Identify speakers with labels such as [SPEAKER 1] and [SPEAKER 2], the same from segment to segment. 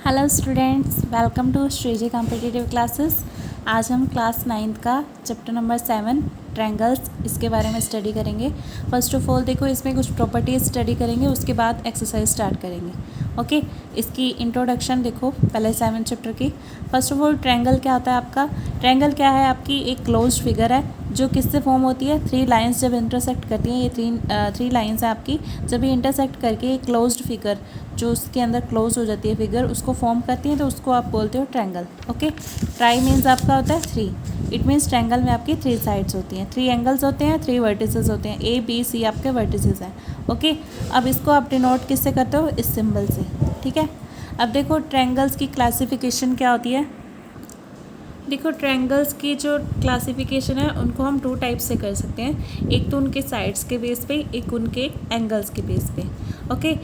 [SPEAKER 1] Hello students, welcome to Shreeji competitive classes. आज हम class 9th का चैप्टर नंबर 7 ट्रायंगल्स इसके बारे में स्टडी करेंगे। फर्स्ट ऑफ ऑल देखो, इसमें कुछ प्रॉपर्टीज़ स्टडी करेंगे, उसके बाद एक्सरसाइज स्टार्ट करेंगे। ओके, इसकी इंट्रोडक्शन देखो पहले 7 चैप्टर की। फर्स्ट ऑफ ऑल ट्रायंगल क्या होता है आपका? ट्रायंगल क्या है? आपकी एक क्लोज्ड फिगर है जो किससे फॉर्म होती है? 3 लाइंस जब इंटरसेक्ट करती हैं, ये थ्री लाइंस है आपकी, जब ये इंटरसेक्ट करके एक क्लोज्ड फिगर जो उसके अंदर क्लोज हो जाती है फिगर उसको फॉर्म करती हैं, तो उसको आप बोलते हो ट्रायंगल। ओके, ट्राई मीन्स आपका होता है 3। इट मीन्स ट्रायंगल में आपकी 3 साइड्स होती हैं, 3 एंगल्स होते हैं, 3 वर्टिसेस होते हैं, ए बी सी आपके वर्टिसेस हैं। ओके, अब इसको आप डिनोट किससे करते हो? इस सिंबल से। ठीक है, अब देखो ट्रायंगल्स की क्लासिफिकेशन क्या होती है। देखो ट्रायंगल्स की जो क्लासिफिकेशन है उनको हम 2 टाइप से कर सकते हैं, एक तो उनके साइड्स के बेस पे, एक उनके एंगल्स के बेस पे। ओके,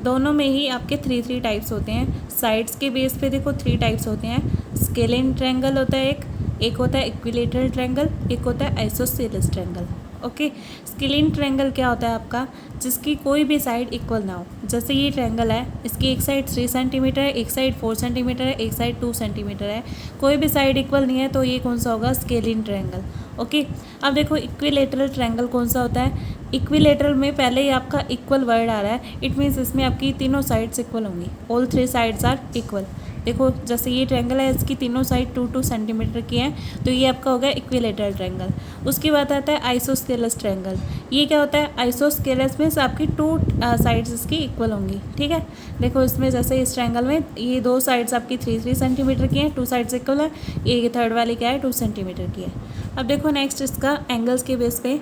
[SPEAKER 1] दोनों में ही आपके 3 टाइप्स होते हैं। साइड्स के बेस पे देखो 3 टाइप्स होते हैं। स्केलिन ट्रायंगल होता है एक होता है इक्विलेटरल ट्रायंगल, एक होता है isosceles triangle. Okay, scalene triangle क्या होता है आपका? जिसकी कोई भी साइड इक्वल ना हो। जैसे ये ट्रायंगल है, इसकी एक साइड 3 सेंटीमीटर है, एक साइड 4 सेंटीमीटर है, एक साइड 2 सेंटीमीटर है, कोई भी साइड इक्वल नहीं है, तो ये कौन सा होगा? Scalene triangle. ओके, अब देखो इक्विलेटरल ट्रायंगल कौन सा होता है? इक्विलेटरल में पहले ही आपका इक्वल वर्ड आ रहा है, इट मीन्स इसमें आपकी तीनों साइड्स इक्वल होंगी, ऑल 3 साइड्स आर इक्वल। देखो जैसे ये ट्रायंगल है, इसकी तीनों साइड 2-2 सेंटीमीटर की हैं, तो ये आपका हो गया इक्विलेटरल ट्रायंगल। उसके बाद आता है आइसोस्केलस ट्रायंगल। ये क्या होता है? आइसोस्केलस में आपकी 2 साइड्स इसकी इक्वल होंगी। ठीक है, देखो इसमें जैसे इस ट्रायंगल में ये 2 साइड्स आपकी 3-3 सेंटीमीटर की हैं, 2 साइड्स इक्वल है, ये थर्ड वाली क्या है? 2 सेंटीमीटर की है। अब देखो नेक्स्ट इसका एंगल्स के बेस पे,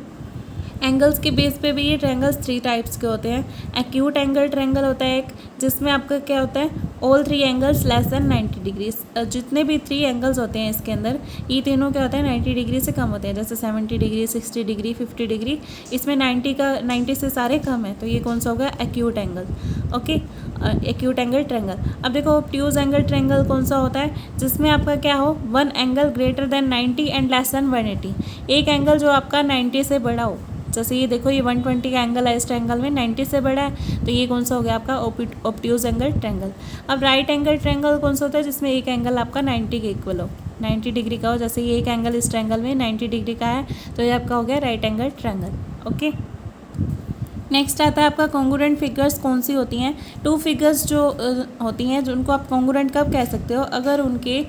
[SPEAKER 1] एंगल्स के बेस पे भी ये ट्रायंगल्स 3 टाइप्स के होते हैं। एक्यूट एंगल ट्रायंगल होता है एक, जिसमें आपका क्या होता है? All 3 angles less than 90 degrees. जितने भी 3 एंगल्स होते हैं इसके अंदर, ये तीनों क्या होता है? 90 डिग्री से कम होते हैं। जैसे 70 डिग्री, 60 डिग्री, 50 डिग्री, इसमें 90 से सारे कम है, तो ये कौन सा होगा? Acute angle. Okay, acute angle triangle. अब देखो ऑब्ट्यूज एंगल ट्रायंगल कौन सा होता है? जिसमें आपका क्या हो? 1 angle greater than 90 and less than 180। एक एंगल जो आपका 90 से बड़ा हो। जैसे ये देखो, ये 120 का एंगल है, इस ट्रायंगल में 90 से बड़ा है, तो ये कौन सा हो गया आपका? Obtuse angle triangle. अब राइट एंगल ट्रायंगल कौन सा होता है? जिसमें एक एंगल आपका 90 के इक्वल हो, 90 डिग्री का हो। जैसे ये एक एंगल इस ट्रायंगल में 90 डिग्री का है, तो ये आपका हो गया right angle triangle. Okay, next आता है आपका कॉन्ग्रुएंट फिगर्स कौन सी होती हैं? 2 फिगर्स जो होती हैं, जो उनको आप कॉन्ग्रुएंट कब कह सकते हो? अगर उनके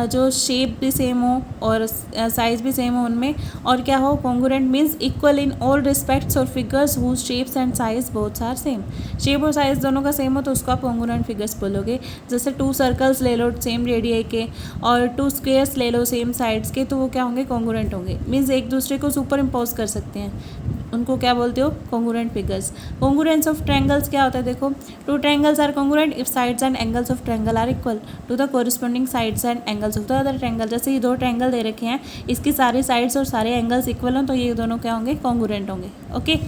[SPEAKER 1] जो शेप भी सेम हो और साइज़ भी सेम हो उनमें, और क्या हो? Congruent means equal in all respects और figures whose shapes and size both are same. Shape और साइज़ दोनों का सेम हो तो उसको आप कॉन्ग्रुएंट फिगर्स बोलोगे। जैसे 2 सर्कल्स ले लो सेम रेडियाई के, और 2 स्क्वेयर्स ले लो सेम साइड्स के, तो वो क्या होंगे? कॉन्ग्रुएंट होंगे। मीन्स एक दूसरे को सुपर इम्पोज कर सकते हैं, उनको क्या बोलते हो? Congruent figures. Congruence of triangles क्या होता है? देखो 2 triangles are congruent if sides and angles of triangle are equal to the corresponding sides and angles of the other triangle. जैसे ये 2 ट्रायंगल दे रखे हैं, इसकी सारी साइड्स और सारे एंगल्स इक्वल हों, तो ये दोनों क्या होंगे? कॉन्ग्रुएंट होंगे। ओके,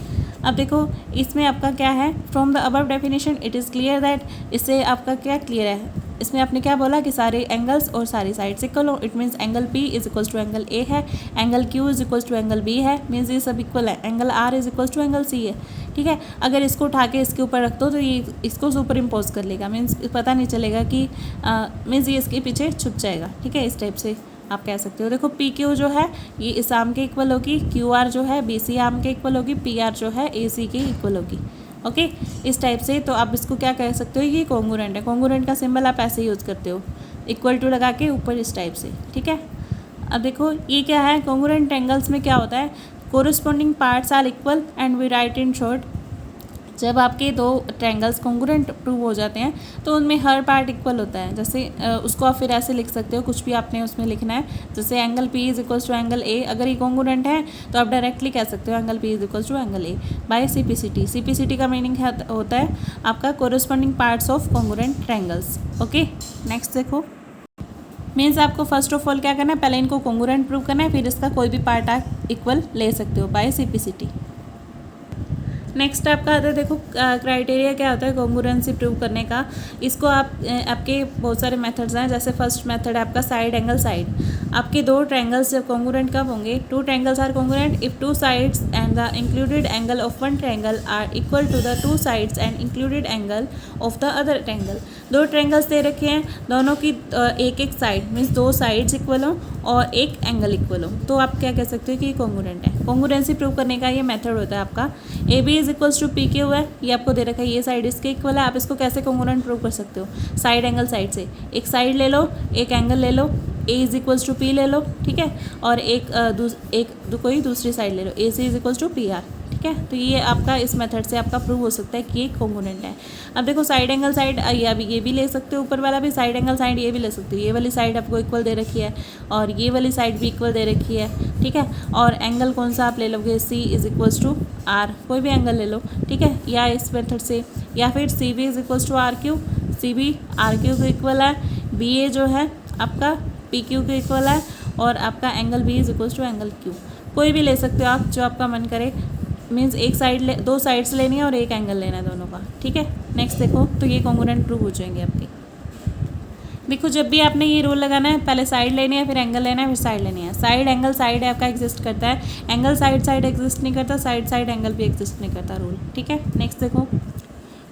[SPEAKER 1] अब देखो इसमें आपका क्या है? From the above definition it is clear that, इससे आपका क्या क्लियर है? इसमें आपने क्या बोला कि सारे एंगल्स और सारी साइड्स इक्वल हो। It means angle P is equals to angle A है, angle Q is equals to angle B है, मीन्स ये सब इक्वल है। Angle R is equals to angle C है। ठीक है, अगर इसको उठा के इसके ऊपर रख दो तो ये इसको सुपर इम्पोज कर लेगा, मीन्स पता नहीं चलेगा कि मीन्स ये इसके पीछे छुप जाएगा। ठीक है, इस टाइप से आप कह सकते हो। देखो PQ जो है ये इस आर्म के इक्वल होगी, QR जो है BC आर्म के इक्वल होगी, PR जो है AC के इक्वल होगी। ओके, इस टाइप से तो आप इसको क्या कह सकते हो? ये कॉन्ग्रुएंट है। कॉन्ग्रुएंट का सिंबल आप ऐसे यूज़ करते हो, इक्वल टू लगा के ऊपर इस टाइप से। ठीक है, अब देखो ये क्या है? कॉन्ग्रुएंट एंगल्स में क्या होता है? Corresponding parts are equal and we write in short. जब आपके 2 ट्रायंगल्स कॉन्ग्रुएंट प्रूव हो जाते हैं तो उनमें हर पार्ट इक्वल होता है। जैसे उसको आप फिर ऐसे लिख सकते हो, कुछ भी आपने उसमें लिखना है। जैसे angle P is equals to angle A, अगर ये कॉन्ग्रुएंट है तो आप डायरेक्टली कह सकते हो angle P is equals to angle A by CPCT। CPCT का मीनिंग होता है आपका corresponding parts of congruent triangles. Okay, next देखो, मीन्स आपको फर्स्ट ऑफ ऑल क्या करना है? पहले इनको कॉन्ग्रुएंट प्रूव करना है, फिर इसका कोई भी पार्ट आप इक्वल ले सकते हो बाय CPCT। नेक्स्ट आपका आता है, देखो क्राइटेरिया क्या होता है कॉन्ग्रुएंसी प्रूव करने का। इसको आप आपके बहुत सारे मेथड्स हैं। जैसे फर्स्ट मेथड है आपका साइड एंगल साइड। आपके 2 ट्रायंगल्स जब कॉन्ग्रुएंट कब होंगे? 2 triangles are congruent if 2 sides and the included angle of one triangle are equal to the 2 sides and included angle of the other triangle. दो triangles दे रखे हैं, दोनों की एक एक साइड मीन्स दो साइड्स इक्वल हो और एक एंगल इक्वल हो, तो आप क्या कह सकते हो कि ये कॉन्ग्रुएंट है। कॉन्ग्रुएंसी प्रूव करने का ये मेथड होता है आपका। A B is equals to P Q है, ये आपको दे रखा है, ये साइड इसके इक्वल है। आप इसको कैसे कॉन्ग्रुएंट प्रूव कर सकते हो, साइड एंगल साइड से, एक साइड ले लो, एक एंगल ले लो, A is equals to P ले लो, ठीक है, और कोई दूसरी साइड ले लो, A C is equals to P R, ठीक है। तो ये आपका इस मेथड से आपका प्रूव हो सकता है कि ये कॉन्ग्रुएंट है। अब देखो साइड एंगल साइड ये भी ले सकते हो, ऊपर वाला भी साइड एंगल साइड ये भी ले सकते हो। ये वाली साइड आपको इक्वल दे रखी है और ये वाली साइड भी इक्वल दे रखी है, ठीक है। और एंगल कौन सा आप ले लोगे, सी इज इक्वल्स टू आर, कोई भी एंगल ले लो, ठीक है, या इस मेथड से, या फिर C B is equals to R Q, C B R Q के इक्वल है, बी ए जो है आपका पी क्यू के इक्वल है, और आपका angle B is equals to angle Q. कोई भी ले सकते हो आप, जो आपका मन करे, मीन्स एक साइड दो साइड्स लेनी है और एक एंगल लेना है दोनों का, ठीक है। नेक्स्ट देखो, तो ये कॉन्ग्रुएंट प्रूव हो जाएंगे आपके। देखो जब भी आपने ये रूल लगाना है, पहले साइड लेनी है, फिर एंगल लेना है, फिर साइड लेनी है। साइड एंगल साइड आपका एग्जिस्ट करता है, एंगल साइड साइड एग्जिस्ट नहीं करता, साइड साइड एंगल भी एग्जिस्ट नहीं करता रूल, ठीक है। नेक्स्ट देखो,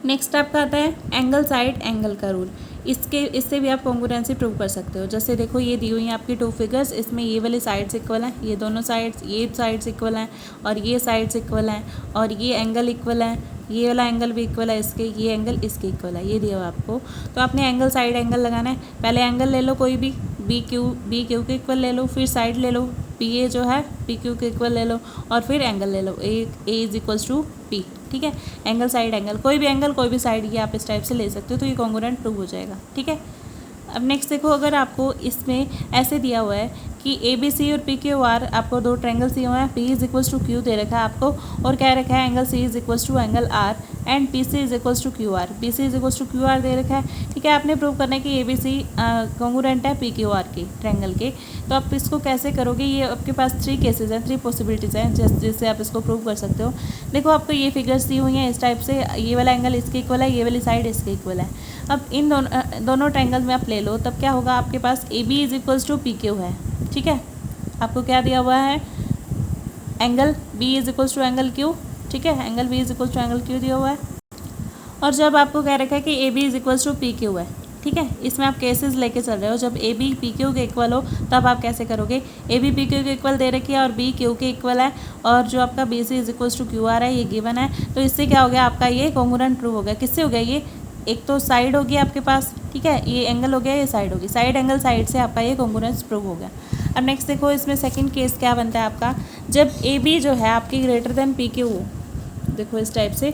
[SPEAKER 1] नेक्स्ट आपका आता है एंगल साइड एंगल का रूल। इससे भी आप कॉन्ग्रुएंसी प्रूव कर सकते हो। जैसे देखो ये दी हुई हैं आपकी टू फिगर्स, इसमें ये वाली साइड्स इक्वल हैं, ये दोनों साइड्स, ये साइड्स इक्वल हैं और ये साइड्स इक्वल हैं, और ये एंगल इक्वल है, ये वाला एंगल भी इक्वल है इसके, ये एंगल इसके इक्वल है, ये दिया हुआ आपको। तो आपने एंगल साइड एंगल लगाना है। पहले एंगल ले लो कोई भी, बी क्यू के इक्वल ले लो, फिर साइड ले लो, पी ए जो है पी क्यू के इक्वल ले लो, और फिर एंगल ले लो, A is equals to P, ठीक है। एंगल साइड एंगल, कोई भी एंगल कोई भी साइड, ये आप इस टाइप से ले सकते हो, तो ये कॉन्ग्रुएंट प्रूव हो जाएगा, ठीक है। अब नेक्स्ट देखो, अगर आपको इसमें ऐसे दिया हुआ है कि ए बी सी और पी क्यू आर, आपको दो ट्रायंगल्स दिए हुए हैं, P is equals to Q दे रखा है आपको, और क्या रखा है, angle C is equals to angle R, and P C is equals to Q R, P C is equals to Q R दे रखा है, ठीक है। आपने प्रूव करना है कि ए बी सी कॉन्ग्रुएंट है पी क्यू आर के ट्रायंगल के। तो आप इसको कैसे करोगे, ये आपके पास थ्री केसेस हैं, थ्री पॉसिबिलिटीज़ हैं जिससे आप इसको प्रूव कर सकते हो। देखो आपको ये फिगर्स दी हुई हैं इस टाइप से, ये वाला एंगल इसके इक्वल है, ये वाली साइड इसके इक्वल है। अब इन दोनों ट्रायंगल में आप ले लो, तब क्या होगा, आपके पास A B is equals to P Q है, ठीक है। आपको क्या दिया हुआ है, angle B is equals to angle Q, ठीक है, angle B is equals to angle Q दिया हुआ है। और जब आपको कह रखा है कि A B is equals to P Q है, ठीक है, इसमें आप केसेस लेके चल रहे हो। जब ए बी पी क्यू के इक्वल हो तब आप कैसे करोगे, ए बी पी क्यू के इक्वल दे रखी है और बी क्यू के इक्वल है, और जो आपका B C is equals to Q R है, ये गिवन है। तो इससे क्या हो गया, आपका ये कॉन्ग्रुएंट प्रूव हो गया। किससे हो गया ये, एक तो साइड होगी आपके पास, ठीक है, ये एंगल हो गया, ये साइड होगी, साइड एंगल साइड से आपका ये कॉन्ग्रुएंस प्रूव हो गया। अब नेक्स्ट देखो, इसमें सेकंड केस क्या बनता है आपका, जब ए बी जो है आपकी ग्रेटर देन पी क्यू हो। देखो इस टाइप से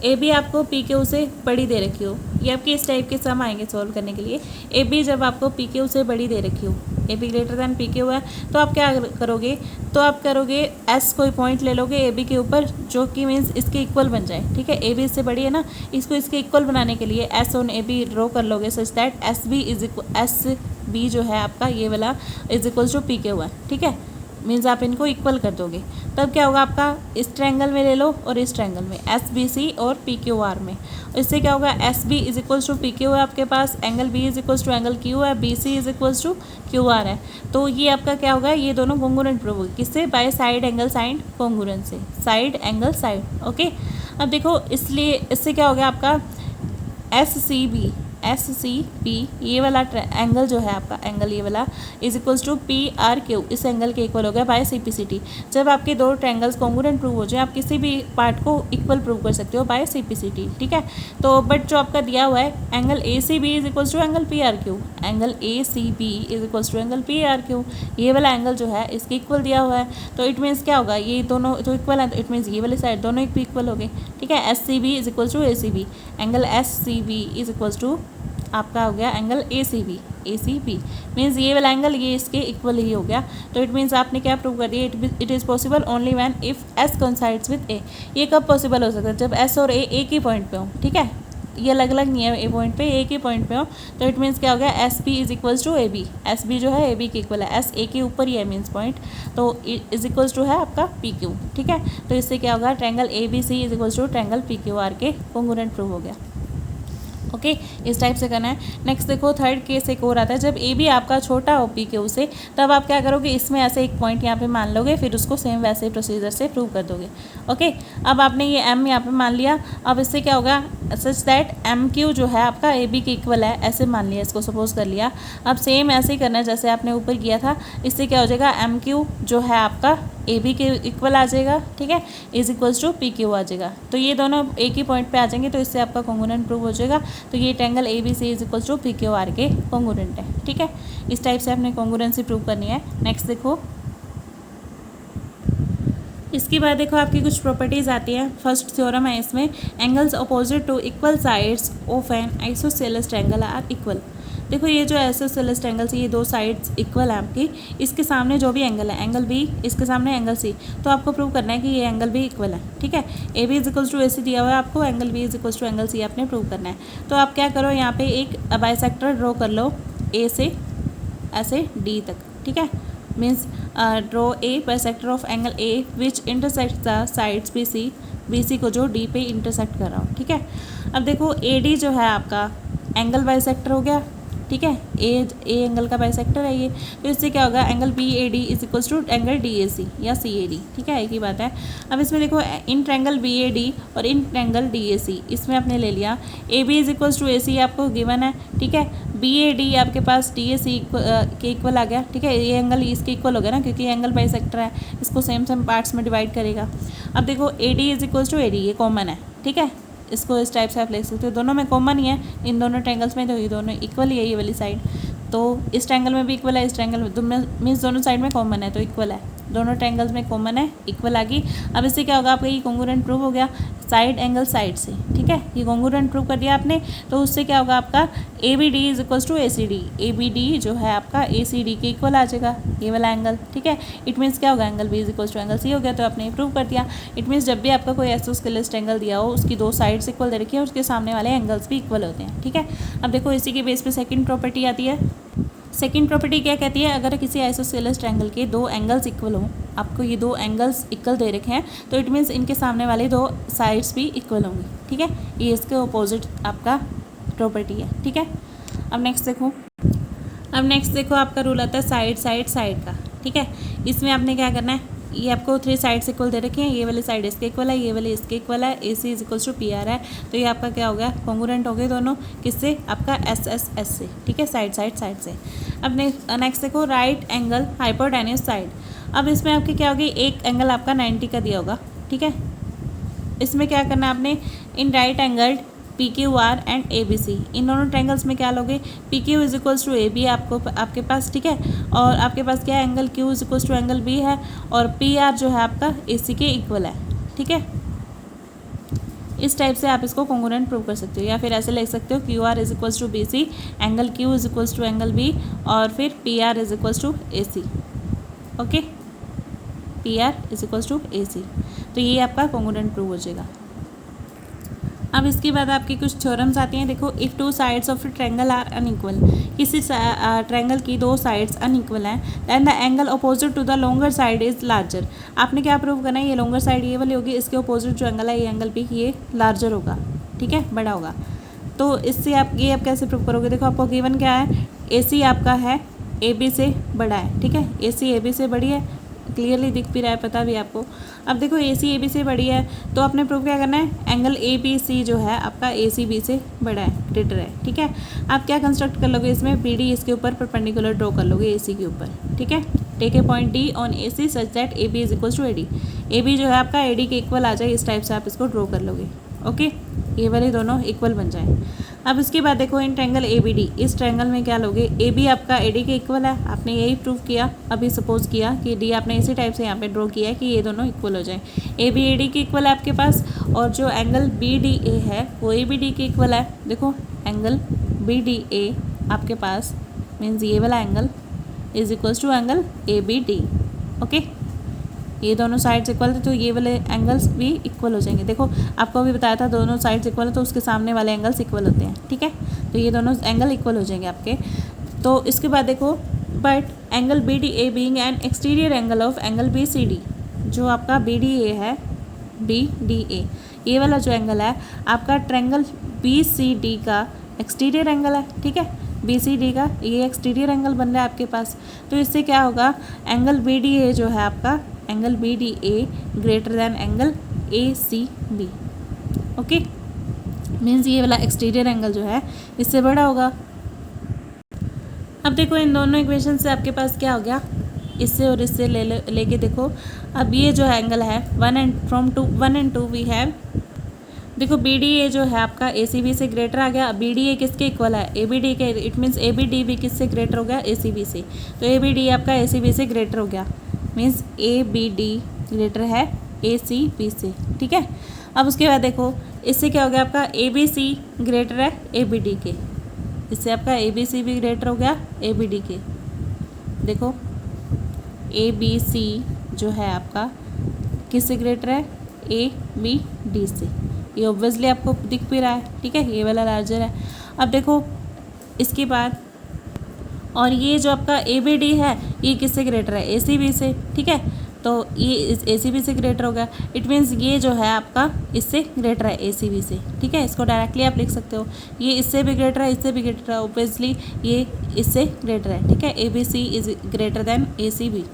[SPEAKER 1] ए बी आपको पी क्यू से बड़ी दे रखी हो, ये आपके इस टाइप के सम आएंगे सॉल्व करने के लिए। ए बी जब आपको पी क्यू से बड़ी दे रखी हो, A be greater than P Q है, तो आप क्या करोगे, तो आप करोगे एस कोई पॉइंट ले लोगे ए बी के ऊपर, जो कि मीन्स इसके इक्वल बन जाए, ठीक है। ए बी इससे बड़ी है ना, इसको इसके इक्वल बनाने के लिए S on A B draw कर लोगे, सच दैट एस बी जो है आपका ये वाला is equals to P Q है, ठीक है। मीन्स आप इनको इक्वल कर दोगे, तब क्या होगा, आपका इस ट्रायंगल में ले लो और इस ट्रायंगल में, एस बी सी और पी क्यू आर में, इससे क्या होगा, S B is equals to P Q है आपके पास, angle B is equals to angle Q है, B C is equals to Q R है। तो ये आपका क्या होगा, ये दोनों कॉन्ग्रुएंट प्रूव होगी, किससे, by side angle side congruence से, साइड एंगल साइड, ओके। अब देखो, इसलिए इससे क्या हो गया आपका, एस सी बी ये वाला एंगल जो है आपका, एंगल ये वाला is equals to P R Q, इस एंगल के इक्वल हो गया by C P C T. जब आपके दो ट्रायंगल्स कॉन्ग्रुएंट प्रूव हो जाए, आप किसी भी पार्ट को इक्वल प्रूव कर सकते हो by C P C T, ठीक है। तो बट जो आपका दिया हुआ है, angle A C B is equals to angle P R Q, angle A C B is equals to angle P R Q, ये वाला एंगल जो है इसके इक्वल दिया हुआ है। तो इट मीन्स क्या होगा, ये दोनों जो इक्वल है, तो इट मीन्स ये वाली साइड दोनों एक भी इक्वल हो गए, ठीक है। S C B is equals to A C B, angle S C B is equals to आपका हो गया angle A C B, means ये वाला एंगल ये इसके इक्वल ही हो गया। तो इट मीन्स आपने क्या प्रूव कर दिया, it is possible only when if S coincides with A. ये कब पॉसिबल हो सकता है, जब एस और ए एक ही पॉइंट पे हो, ठीक है, ये अलग अलग नहीं है, ए पॉइंट पे एक ही पॉइंट पे हो। तो इट मीन्स क्या हो गया, S B is equals to A B, S B जो है ए बी के इक्वल है, एस ए के ऊपर ही है मीन्स पॉइंट, तो इज इक्वल्स टू है आपका पी क्यू, ठीक है। तो इससे क्या होगा, triangle A B C is equals to triangle P Q R के कॉन्ग्रुएंट प्रूव हो गया। ओके इस टाइप से करना है। नेक्स्ट देखो थर्ड केस एक और आता है, जब ए बी आपका छोटा हो पी क्यू से, तब आप क्या करोगे, इसमें ऐसे एक पॉइंट यहाँ पे मान लोगे, फिर उसको सेम वैसे प्रोसीजर से प्रूव कर दोगे। ओके अब आपने ये एम यहाँ पे मान लिया, अब इससे क्या होगा, सच दैट एम क्यू जो है आपका ए बी के इक्वल है, ऐसे मान लिया, इसको सपोज कर लिया। अब सेम ऐसे ही करना है जैसे आपने ऊपर किया था। इससे क्या हो जाएगा, एम क्यू जो है आपका ए बी के इक्वल आ जाएगा, ठीक है, is equals to P Q आ जाएगा। तो ये दोनों एक ही पॉइंट पे आ जाएंगे, तो इससे आपका कॉन्ग्रुएंट प्रूव हो जाएगा। तो ये triangle A B C is equals to P Q R के कॉन्ग्रुएंट है, ठीक है। इस टाइप से आपने कॉन्ग्रुएंसी प्रूव करनी है। नेक्स्ट देखो, इसके बाद देखो आपकी कुछ प्रॉपर्टीज़ आती है। फर्स्ट थ्योरम है इसमें, angles opposite to equal sides of an isosceles triangle are equal. देखो ये जो आइसोसेलेस ट्रायंगल से ये दो साइड्स इक्वल है आपकी, इसके सामने जो भी एंगल है, एंगल बी, इसके सामने एंगल सी, तो आपको प्रूव करना है कि ये एंगल भी इक्वल है, ठीक है। A B is equals to A C दिया हुआ है आपको, angle B is equals to angle C आपने प्रूव करना है। तो आप क्या करो, यहाँ पे एक बाइसेक्टर ड्रॉ कर लो ए से ऐसे डी तक, ठीक है। Means draw a bisector of angle A which intersect the sides B C को जो डी पे इंटरसेक्ट कर रहा हो, ठीक है। अब देखो ए डी जो है आपका एंगल बाइसेक्टर हो गया, ठीक है, ए एंगल का बाइसेक्टर है ये। तो इससे क्या होगा, angle B A D is equals to angle D A C या सी ए डी, ठीक है, एक ही बात है। अब इसमें देखो in triangle B A D और इन ट्रायंगल डी ए सी, इसमें आपने ले लिया A B is equals to A C आपको गिवन है, ठीक है। बी ए डी आपके पास डी ए सी के इक्वल आ गया, ठीक है। ये एंगल इसके इक्वल हो गया ना, क्योंकि ये एंगल बाइसेक्टर है, इसको सेम सेम पार्ट्स में डिवाइड करेगा। अब देखो A D is equals to A D, ये कॉमन है, ठीक है। इसको इस टाइप से आप लिख सकते हो, दोनों में कॉमन ही है इन दोनों ट्रायंगल्स में, तो ये दोनों इक्वल ही है, ये वाली साइड। तो इस ट्रायंगल में भी इक्वल है, इस ट्रायंगल में मीन्स दोनों साइड में कॉमन है, तो इक्वल है, दोनों ट्रायंगल्स में कॉमन है, इक्वल आ गई। अब इससे क्या होगा, आपका ये कॉन्ग्रुएंट प्रूव हो गया साइड एंगल साइड से, ठीक है। ये कॉन्ग्रुएंट प्रूव कर दिया आपने, तो उससे क्या होगा, आपका A B D is equals to A C D, A B D जो है आपका ए सी डी के इक्वल आ जाएगा, ये वाला एंगल, ठीक है। इट मीन्स क्या होगा, angle B is equals to angle C हो गया, तो आपने प्रूव कर दिया। इट मीन्स जब भी आपका कोई आइसोस्केलेस ट्रायंगल दिया हो, उसकी दो साइड्स इक्वल दे रखी है, उसके सामने वाले एंगल्स भी इक्वल होते हैं, ठीक है। अब देखो इसी के बेस पे सेकंड प्रॉपर्टी आती है। सेकंड प्रॉपर्टी क्या कहती है, अगर किसी आइसोसेलेस ट्रायंगल के दो एंगल्स इक्वल हो, आपको ये दो एंगल्स इक्वल दे रखे हैं, तो इट मीन्स इनके सामने वाले दो साइड्स भी इक्वल होंगी, ठीक है। ये इसके अपोजिट आपका प्रॉपर्टी है, ठीक है। अब नेक्स्ट देखो आपका रूल आता है साइड साइड साइड का, ठीक है। इसमें आपने क्या करना है, ये आपको थ्री साइड्स इक्वल दे रखे हैं, ये वाली साइड इसके इक्वल है, ये वाली इसके इक्वल है, A C is equals to P R है, तो ये आपका क्या हो गया, कॉन्ग्रुएंट हो गए दोनों, किससे, आपका एस एस एस से, ठीक है, साइड साइड साइड से। अब नेक्स्ट देखो राइट एंगल हाइपोटेन्यूस साइड। अब इसमें आपके क्या होगी, एक एंगल आपका 90 का दिया होगा, ठीक है। इसमें क्या करना है आपने, in right angle P Q R and A B C, इन दोनों ट्रायंगल्स में क्या लोगे, P Q is equals to A B आपके पास, ठीक है। और आपके पास क्या है, angle Q is equals to angle B है, और पी आर जो है आपका ए सी के इक्वल है, ठीक है। इस टाइप से आप इसको कॉन्ग्रुएंट प्रूव कर सकते हो, या फिर ऐसे लिख सकते हो Q R is equals to B C, angle Q is equals to angle B, और फिर P R is equals to A C, okay, P R is equals to A C. तो ये आपका कॉन्ग्रुएंट प्रूव हो जाएगा। अब इसके बाद आपकी कुछ थ्योरम्स आती हैं। देखो if two sides of a triangle are unequal, किसी ट्रायंगल की दो साइड्स अनइक्वल हैं, then the angle opposite to the longer side is larger. आपने क्या प्रूव करना है, ये लॉन्गर साइड ये वाली होगी, इसके अपोजिट जो एंगल है ये एंगल भी ये लार्जर होगा, ठीक है, बड़ा होगा। तो इससे आप कैसे प्रूव करोगे, देखो आपको गिवन क्या है, ए सी आपका है ए बी से बड़ा है, ठीक है, ए सी ए बी से बड़ी है, क्लियरली दिख भी रहा है, पता भी आपको। अब देखो ए सी ए बी से बड़ी है, तो आपने प्रूव क्या करना है, एंगल ए बी सी जो है आपका ए सी बी से बड़ा है, ग्रेटर है, ठीक है। आप क्या कंस्ट्रक्ट कर लोगे, इसमें बी डी इसके ऊपर परपेंडिकुलर ड्रॉ कर लोगे ए सी के ऊपर, ठीक है। Take a point D on A C such that A B is equals to A D, A B जो है आपका ए डी के इक्वल आ जाए, इस टाइप से आप इसको ड्रॉ कर लोगे, ओके, ये वाले दोनों इक्वल बन जाए। अब इसके बाद देखो in triangle A B D, इस ट्रायंगल में क्या लोगे, ए बी आपका ए डी के इक्वल है, आपने यही प्रूव किया, अभी सपोज किया कि डी आपने इसी टाइप से यहाँ पे ड्रॉ किया है कि ये दोनों इक्वल हो जाए, ए बी ए डी के इक्वल है आपके पास, और जो एंगल बी डी ए है वो ए बी डी के इक्वल है। देखो एंगल बी डी ए आपके पास मीन्स ये वाला angle is equals to angle A B D, okay, ये दोनों साइड्स इक्वल थे, तो ये वाले एंगल्स भी इक्वल हो जाएंगे। देखो आपको अभी बताया था दोनों साइड्स इक्वल है, तो उसके सामने वाले एंगल्स इक्वल होते हैं, ठीक है, तो ये दोनों एंगल इक्वल हो जाएंगे आपके। तो इसके बाद देखो but angle B D A being an exterior angle of angle B C D, जो आपका बी डी ए है, बी डी ए ये वाला जो एंगल है आपका ट्रायंगल बी सी डी का एक्सटीरियर एंगल है, ठीक है, BCD का ये एक्सटीरियर एंगल बन रहा है आपके पास। तो इससे क्या होगा, एंगल BDA जो है आपका, angle BDA greater than angle ACB। Okay, means ये वाला एक्सटीरियर एंगल जो है इससे बड़ा होगा। अब देखो इन दोनों इक्वेशन से आपके पास क्या हो गया, इससे और इससे लेके देखो। अब ये जो एंगल है 1 and 2 वी हैव, देखो BDA जो है आपका ACB से ग्रेटर आ गया। BDA किसके इक्वल है, ABD के, इट मीन्स ABD भी किससे ग्रेटर हो गया, ACB से। तो ABD आपका ACB से ग्रेटर हो गया, मीन्स ABD ग्रेटर है ACB से, ठीक है। अब उसके बाद देखो इससे क्या हो गया, आपका ABC ग्रेटर है ABD के, इससे आपका ABC भी ग्रेटर हो गया ABD के। देखो ABC जो है आपका किससे ग्रेटर है, ABD से। ये ऑब्वियसली आपको दिख भी रहा है, ठीक है, ये वाला लार्जर है। अब देखो इसके बाद, और ये जो आपका ABD है ये किससे ग्रेटर है, ACB से, ठीक है। तो ये इस ACB से ग्रेटर हो गया, इट मीन्स ये जो है आपका इससे ग्रेटर है ACB से, ठीक है। इसको डायरेक्टली आप लिख सकते हो, ये इससे भी ग्रेटर है, इससे भी ग्रेटर है, ऑब्वियसली ये इससे ग्रेटर है, ठीक है। ABC is greater then ACB,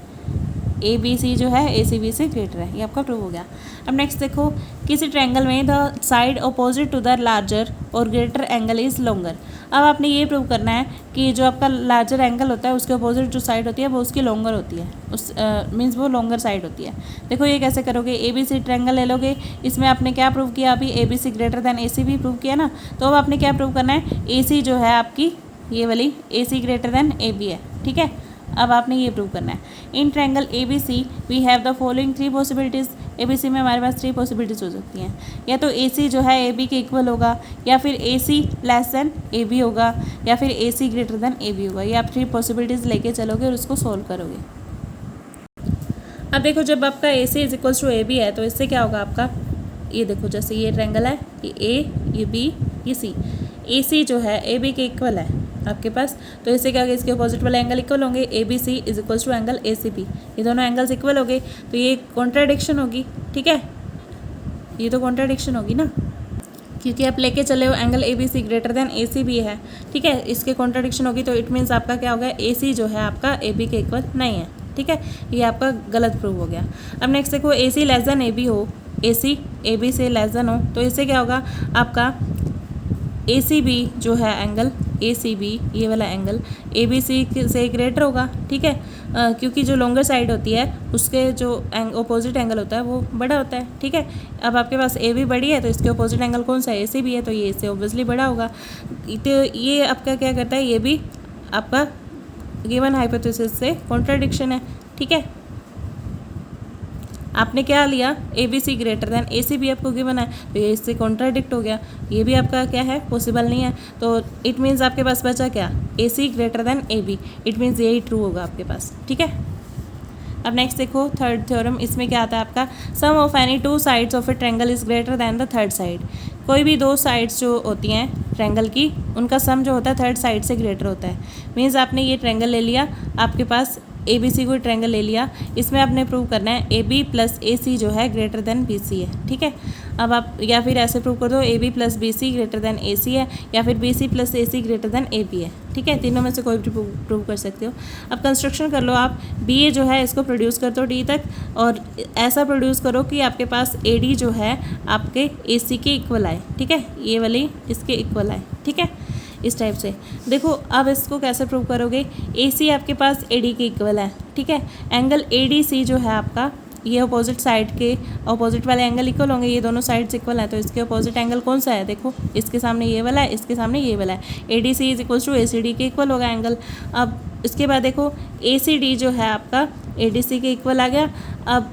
[SPEAKER 1] ABC जो है ACB से ग्रेटर है, ये आपका प्रूव हो गया। अब नेक्स्ट देखो, किसी ट्रायंगल में the side opposite to the larger और ग्रेटर एंगल इज़ लॉन्गर। अब आपने ये प्रूव करना है कि जो आपका लार्जर एंगल होता है उसके अपोजिट जो साइड होती है वो उसकी लॉन्गर होती है, उस मीन्स वो लॉन्गर साइड होती है। देखो ये कैसे करोगे, ABC ट्रायंगल ले लोगे, इसमें आपने क्या प्रूव किया, अभी ABC greater than ACB prove किया ना। तो अब आपने क्या प्रूव करना है, AC जो है आपकी ये वाली AC ग्रेटर देन AB है, ठीक है। अब आपने ये प्रूव करना है, in triangle ABC we have the following 3 possibilities. ABC में हमारे पास 3 पॉसिबिलिटीज़ हो सकती हैं, या तो AC जो है AB के इक्वल होगा, या फिर AC लेस देन AB होगा, या फिर AC ग्रेटर देन AB होगा। ये आप 3 पॉसिबिलिटीज़ लेके चलोगे और उसको सॉल्व करोगे। अब देखो जब आपका AC is equals to AB है तो इससे क्या होगा आपका, ये देखो जैसे ये ट्रायंगल है, ये A, ये B, ये C, AC जो है AB के इक्वल है आपके पास। तो इससे क्या होगा, इसके अपोजिट वाले एंगल इक्वल होंगे, ABC is equals to angle ACB, ये दोनों एंगल्स इक्वल हो गए। तो ये कॉन्ट्राडिक्शन होगी, ठीक है, ये तो कॉन्ट्राडिक्शन होगी ना, क्योंकि आप लेके चले हो angle ABC greater than ACB है, ठीक है, इसके कॉन्ट्राडिक्शन होगी। तो इट मीन्स आपका क्या होगा, AC जो है आपका AB के इक्वल नहीं है, ठीक है, ये आपका गलत प्रूव हो गया। अब नेक्स्ट देखो, AC लेस देन AB हो, AC AB से लेस देन हो, तो इससे क्या होगा आपका ACB जो है एंगल ACB ये वाला एंगल ABC से ग्रेटर होगा, ठीक है, क्योंकि जो लॉन्गर साइड होती है उसके जो अपोजिट एंगल होता है वो बड़ा होता है, ठीक है। अब आपके पास AB बड़ी है तो इसके अपोजिट एंगल कौन सा है, ACB है, तो ये इससे ऑब्वियसली बड़ा होगा। तो ये आपका क्या करता है, ये भी आपका गिवन हाइपोथेसिस से कॉन्ट्राडिक्शन है, ठीक है। आपने क्या लिया, ABC ग्रेटर देन ACB आपको गिवन है, तो ये इससे कॉन्ट्राडिक्ट हो गया, ये भी आपका क्या है, पॉसिबल नहीं है। तो इट मीन्स आपके पास बचा क्या, AC greater then AB, it means यही ट्रू होगा आपके पास, ठीक है। अब नेक्स्ट देखो थर्ड थ्योरम, इसमें क्या आता है आपका, sum of any 2 sides of a triangle is greater than the third side. कोई भी 2 साइड्स जो होती हैं ट्रायंगल की, उनका सम जो होता है थर्ड साइड से ग्रेटर होता है। मीन्स आपने ये ट्रायंगल ले लिया, आपके पास ABC को ट्रायंगल ले लिया, इसमें आपने प्रूव करना है AB प्लस AC जो है ग्रेटर देन BC है, ठीक है। अब आप या फिर ऐसे प्रूव कर दो, AB plus BC greater than AC है, या फिर BC plus AC greater then AB है, ठीक है, तीनों में से कोई भी प्रूव कर सकते हो। अब कंस्ट्रक्शन कर लो आप, BA जो है इसको प्रोड्यूस कर दो D तक, और ऐसा प्रोड्यूस करो कि आपके पास AD जो है आपके AC के इक्वल आए, ठीक है, ये वाली इसके इक्वल आए, ठीक है, इस टाइप से। देखो अब इसको कैसे प्रूव करोगे, AC आपके पास AD के इक्वल है, ठीक है, एंगल ADC जो है आपका, ये अपोजिट साइड के अपोजिट वाले एंगल इक्वल होंगे, ये दोनों साइड्स इक्वल हैं, तो इसके अपोजिट एंगल कौन सा है, देखो इसके सामने ये वाला है, इसके सामने ये वाला है, ADC is equals to ACD के इक्वल होगा एंगल। अब इसके बाद देखो ACD जो है आपका ADC के इक्वल आ गया। अब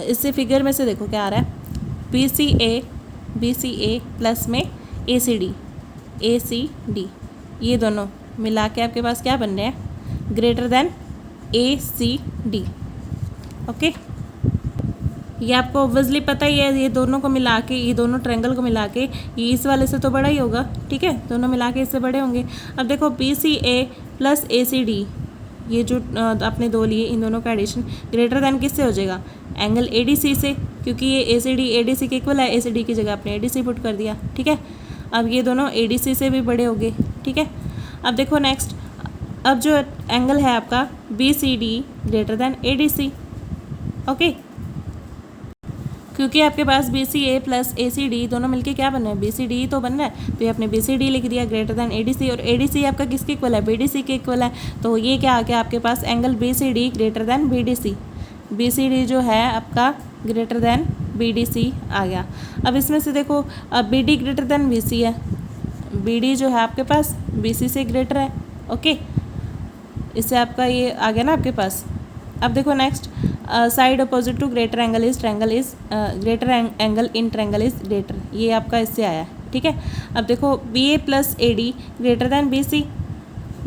[SPEAKER 1] इससे फिगर में से देखो क्या आ रहा है, BCA प्लस में ACD, ये दोनों मिला के आपके पास क्या बन रहे हैं, ग्रेटर देन ACD, ओके। ये आपको ऑब्वियसली पता ही है, ये दोनों को मिला के, ये दोनों ट्रायंगल को मिला के ये इस वाले से तो बड़ा ही होगा, ठीक है, दोनों मिला के इससे बड़े होंगे। अब देखो BCA प्लस ACD, ये जो आपने 2 लिए, इन दोनों का एडिशन ग्रेटर देन किससे हो जाएगा, एंगल ADC से, क्योंकि ये ACD ADC के इक्वल है, ACD की जगह आपने ADC पुट कर दिया, ठीक है। अब ये दोनों ADC से भी बड़े हो गए, ठीक है। अब देखो नेक्स्ट, अब जो एंगल है आपका BCD greater then ADC, okay. क्योंकि आपके पास BCA प्लस ACD दोनों मिलके क्या बन रहे हैं, BCD तो बन रहा है, तो ये आपने BCD लिख दिया ग्रेटर देन ADC, और ADC आपका किसके इक्वल है, BDC के इक्वल है। तो ये क्या आ गया आपके पास, angle BCD greater than BDC। BCD जो है आपका ग्रेटर देन BDC आ गया। अब इसमें से देखो, अब BD ग्रेटर देन BC है, BD जो है आपके पास BC से ग्रेटर है, ओके। इससे आपका ये आ गया ना आपके पास। अब देखो next, side opposite to greater angle is greater angle in triangle is greater, ये आपका इससे आया, ठीक है। अब देखो BA plus AD greater than BC,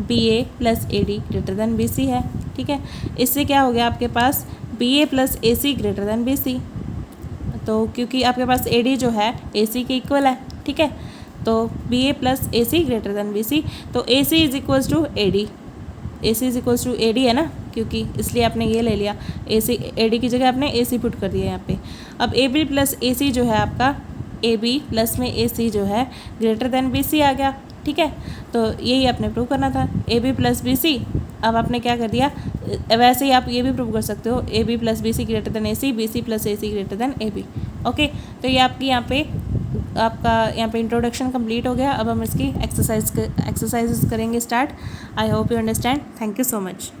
[SPEAKER 1] BA plus AD greater than BC है, ठीक है। इससे क्या हो गया आपके पास, BA plus AC greater than BC, तो क्योंकि आपके पास AD जो है AC के इक्वल है, ठीक है। तो BA plus AC greater than BC, तो AC is equals to AD, AC is equals to AD है ना, क्योंकि इसलिए आपने ये ले लिया, AD की जगह आपने AC पुट कर दिया यहाँ पे। अब AB प्लस AC जो है आपका, AB प्लस में AC जो है ग्रेटर देन BC आ गया, ठीक है। तो यही आपने प्रूव करना था, AB प्लस BC। अब आपने क्या कर दिया, वैसे ही आप ये भी प्रूव कर सकते हो, AB plus BC greater than AC, BC plus AC greater then AB, okay. तो ये आपकी यहाँ पे इंट्रोडक्शन कंप्लीट हो गया। अब हम इसकी एक्सरसाइजेस करेंगे start. I hope you understand. Thank you so much.